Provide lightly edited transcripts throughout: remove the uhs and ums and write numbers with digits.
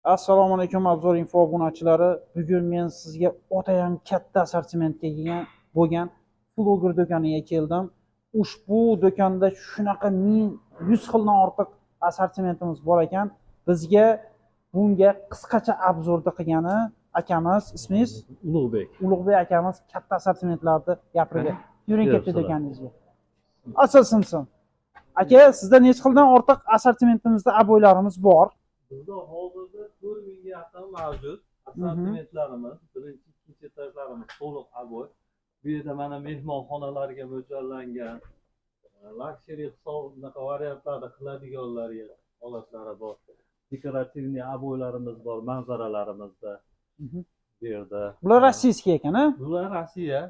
Assalomu alaykum Obzor info obunachilari. Bugun men sizga o'tayam katta assortimentga ega bo'lgan Flogger do'koniga keldim. Ushbu do'konda shunaqa 100 xildan ortiq assortimentimiz bor ekan. Bizga bunga qisqacha obzorda qilgani akamiz, ismingiz Ulug'bek akamiz katta assortimentlarni gapirdi. Yuring katta do'koningizga. Asosimiz aka, sizda necha xildan ortiq assortimentimizda aboylarimiz bor? Bizda hozirda 4000 ga yaqin mavjud assortimentlarimiz, birinchi, ikkinchi etajlarimiz to'liq aboy. Bu yerda mana mehmonxonalarga mo'ljallangan lakseri hisobiga variantlarda qiladiganlarga holatlari bor. Dekorativniy aboylarimiz bor manzaralarimizda. Bu yerda. Bular rossiyskiy ekan-a? Bular Rossiya.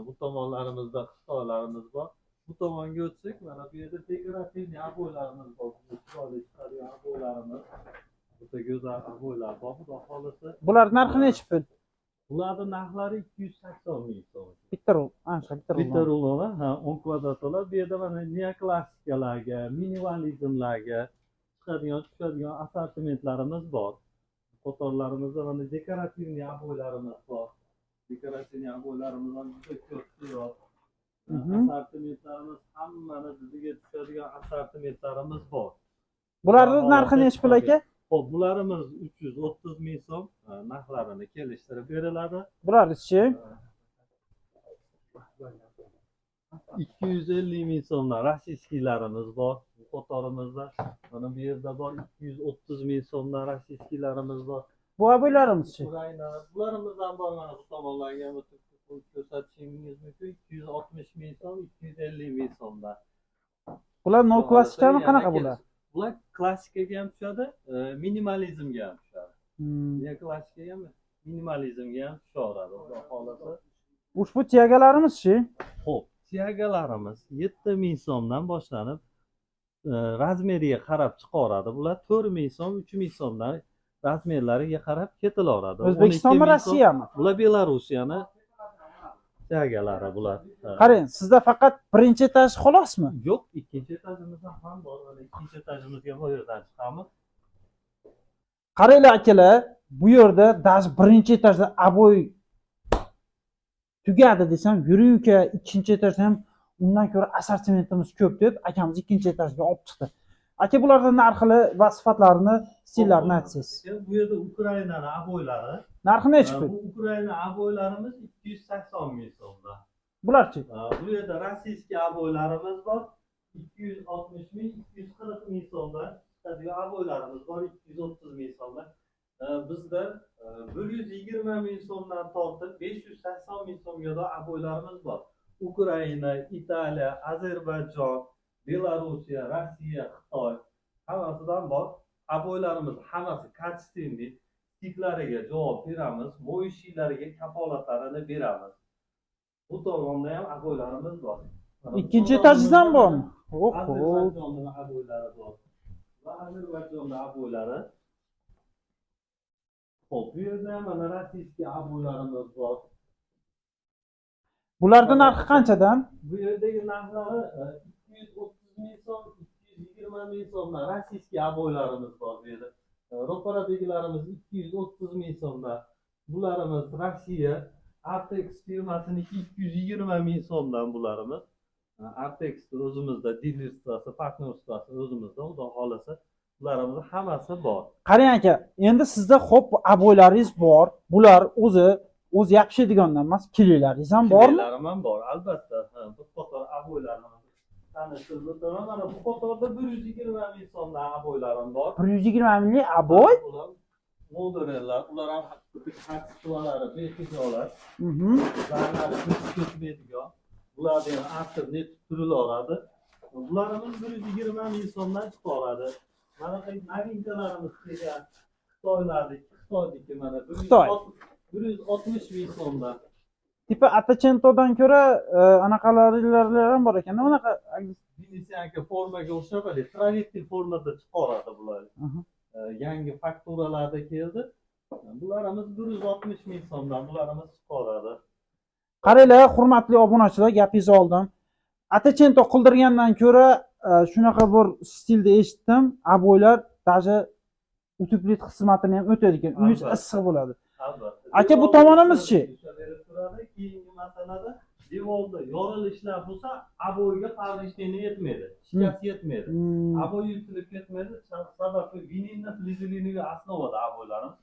Bu tomonlarimizda Xitoylarimiz bor. Bu tomonga o'tsak, mana bu yerda dekorativniy aboylarimiz bor. Chiroyli chiqadigan aboylarimiz. O'ta go'zal aboylar bor. Xudo xolisa. Bular narxi necha pul? Bularning narxlari 280 ming so'm. Bitta rulona, 10 kvadrat oladi. Bu yerda mana neoklassikalarga, minimalizmlarga tushadigan assortimentlarimiz bor. Qatorlarimizda mana dekorativniy aboylarimiz bor. Dekorativniy aboylarimiz ham juda ko'p. Assortimentlarimiz hammani bizga tushadigan assortimentlarimiz bor. Bularning narxi necha pul aka? Xo'p, bularimiz 330 ming so'm, narxlarini kelishtirib beriladi. Bularchi 250 ming so'mdan rossiyskiylarimiz bor. Bu qatorımizda mana bu yerda bor 230 ming so'mdan rossiyskiylarimiz bor. Bu aboylarimizchi? Bularimiz ham bor, mana bu tomonlarga ko'rsatishingiz mumkin. 260 ming so'm, 250 ming so'mdan. Bular no klassikami, qanaqa bular? Bular klassikaga ham tushadi, minimalizmga ham tushadi. Neoklassikaga ham, minimalizmga ham tushaveradi, xudo xolisa. Ushbu tiyagalarimiz-chi? Xo'p, tiyagalarimiz 7000 so'mdan boshlanib, razmeriga qarab chiqaveradi. Bular 4000 so'm, 3000 so'mdan razmerlariga qarab ketilaveradi. O'zbekistonmi, Rossiyami? Bular Belarusiyani tiyagalari bular. Qarang, sizda faqat birinchi etaj xolosmi? Yo'q, ikkinchi etajimizda ham bor. Mana ikkinchi etajimizga bu yerdan chiqamiz. Qaranglar akalar, bu yerda даже birinchi etajda aboy tugadi desam, yuring uka, ikkinchi etajda ham undan ko'ra assortimentimiz ko'p deb akamiz ikkinchi etajga olib chiqdi. Aka, bularning narxini va sifatlarini, stillarini aytsangiz. Bu yerda Ukrainani aboylari. Narxi necha pul? Bu Ukraina aboylarimiz 280 ming so'mda. Bularchi? Bu yerda rossiyskiy aboylarimiz bor. 260 ming, 240 ming so'mda. Chiqadigan aboylarimiz bor 230 ming so'mda. Bizda 120 ming so'mdan tortib 580 ming so'mgacha aboylarimiz bor. Ukraina, Italiya, Ozarbayjon, Belorussiya, Rossiya, Xitoy hammasidan bor. Aboylarimiz hammasi kачественный, stiklariga javob beramiz, mo'yishlariga kafolatlarini beramiz. Bu tomonda ham aboylarimiz bor. Ikkinchi etajdan bormi? Ozarbayjonning aboylari bor. Va Ozarbayjonning aboylari. Xo'p, bu yerda ham mana rossiyskiy aboylarimiz bor. Bularning narxi qanchadan? Bu yerdagi narxlari 230 ming so'm, 220 ming so'mdan rossiyskiy aboylarimiz bor bu yerda. Ro'paradagilarimiz 230 ming so'mdan. Bularimiz Rossiya Artex firmasiniki 220 ming so'mdan bularimiz. Artex o'zimizda dilerstasi, partnerstasi o'zimizda, xudo xolisa bularimiz hammasi bor. Qarang aka, endi sizda xo'p aboylaringiz bor. Bular o'zi yopishadigandan emas, kilolaringiz ham bormi? Kilolarim ham bor, albatta. Bu qator aboylarimiz tanishtirib o'taman. Mana bu qatorda 120 ming so'mdan aboylarim bor. 120 minglik aboy? Ular modellar, ular ham kачестволari behisolar. Ularni ko'chmaydigan. Bularni ham aqlli net turilaveradi. Bularimiz 120 ming so'mdan chiqaradi. Mana bu novinkalarimiz kelgan Xitoydagi mana 160 ming so'mdan. Tipa Atacento'dan ko'ra anaqalarilar ham bor ekan. Unaqa Venesianka formaga o'xshab, traditsiya formada chiqaradi bular. Yangi fakturalarda keldi. Bularimiz 160 ming so'mdan bularimiz chiqaradi. Qaranglar, hurmatli obunachilar, gapingizni oldim. Atacento qildirgandan ko'ra shunaqa bir stilda eshitdim. Aboylar даже utublit xizmatini ham o'tadi ekan. Uyingiz Albatta. issiq bo'ladi. Albatta. Aka, bu tomonimiz-chi? Keyingi masalada devorda yorilishlar bo'lsa, aboyga повреждение yetmaydi. Shikast yetmaydi. Aboy yutilib ketmaydi. Sababi vinilni fliziliniga основada aboylarimiz.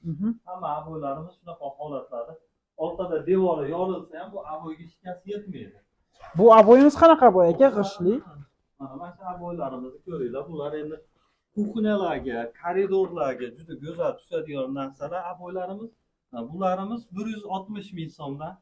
Hamma aboylarimiz shunaqa holatlarda orqada devori yorilsa ham bu aboyga shikast yetmaydi. Bu aboyimiz qanaqa aboy aka? G'ishli. Mana shu aboylarimizni ko'ringlar. Bular endi kuxnyalarga, koridorlarga juda go'zal tushadigan narsalar aboylarimiz. Bularimiz 160 ming so'mdan.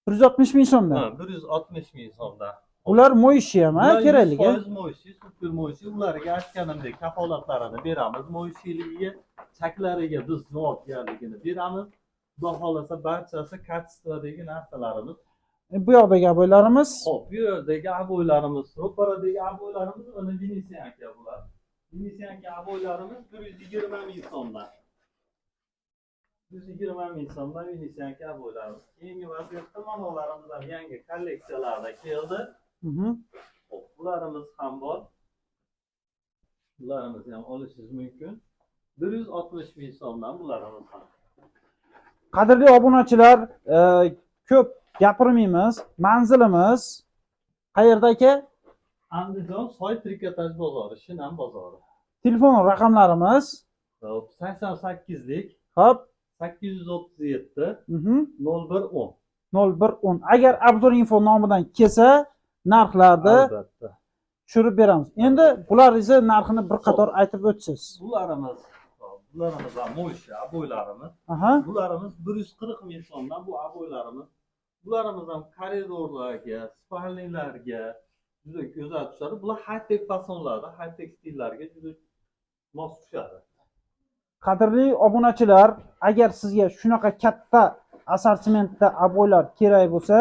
160 ming so'mdan. 160 ming so'mdan. Ular moyishi ham, ha, kerakligi. 100% moyishi, super moyishi. Ularga aytganimdek kafolatlarini beramiz. Moyishiligiga, chaklariga biz javobgarligini beramiz. Xudo xolasa barchasi kачестводagi narsalarimiz. Bu yoqdagi aboylarimiz. Xo'p, bu yerdagi aboylarimiz, ro'paradagi aboylarimiz mana Venesiyanka bular. Venesiyanka aboylarimiz 120 ming so'mdan. 120 ming so'mdan Venesiyanka aboylarimiz. Keyingi vaziyatda monolarimiz yangi kolleksiyalarda keldi. Xo'p, bularimiz ham bor. Bularimizni ham olishingiz mumkin. 160 ming so'mdan bularimiz ham. Qadrli obunachilar, ko'p gapirmaymiz. Manzilimiz qayerda aka? Andijon Soy trikotaj bozori, Shinam bozori. Telefon raqamlarimiz. Xo'p, 88lik Xo'p. 837 0110. 0110. Agar Abzor Info nomidan kelsa, narxlarni Albatta. tushirib beramiz. Endi bularning narxini bir qator aytib o'tsiz. Bularimiz ham mo'ysha aboylarimiz. Aha. Bularimiz 140 ming so'mdan bu aboylarimiz. Bularimiz ham koridorlarga, spalnilarga juda go'zal tushadi. Bular high-tech fasonlarda, high-tech stillarga juda mos tushadi. Qadrli obunachilar, agar sizga shunaqa katta assortimentda aboylar kerak bo'lsa,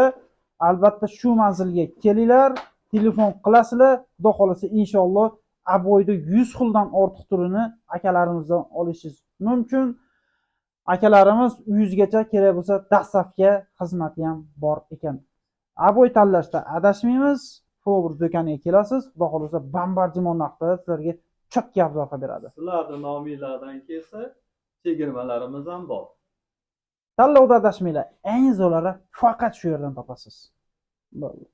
albatta shu manzilga kelinglar, telefon qilasizlar. Xudo xolasa inshaalloh aboyda 100 xildan ortiq turini akalarimizdan olishingiz mumkin. Akalarimiz uyingizgacha kerak bo'lsa, dastlabki xizmati ham bor ekan. Aboy tanlashda adashmaymiz. Flowers do'koniga kelasiz. Xudo xolasa bombardimon narxda sizlarga chotki obzorga beradi. Sizlarning nominglardan kelsa, chegirmalarimiz ham bor. Tanlovda adashmanglar. Eng zo'rlari faqat shu yerdan topasiz. Bo'ldi.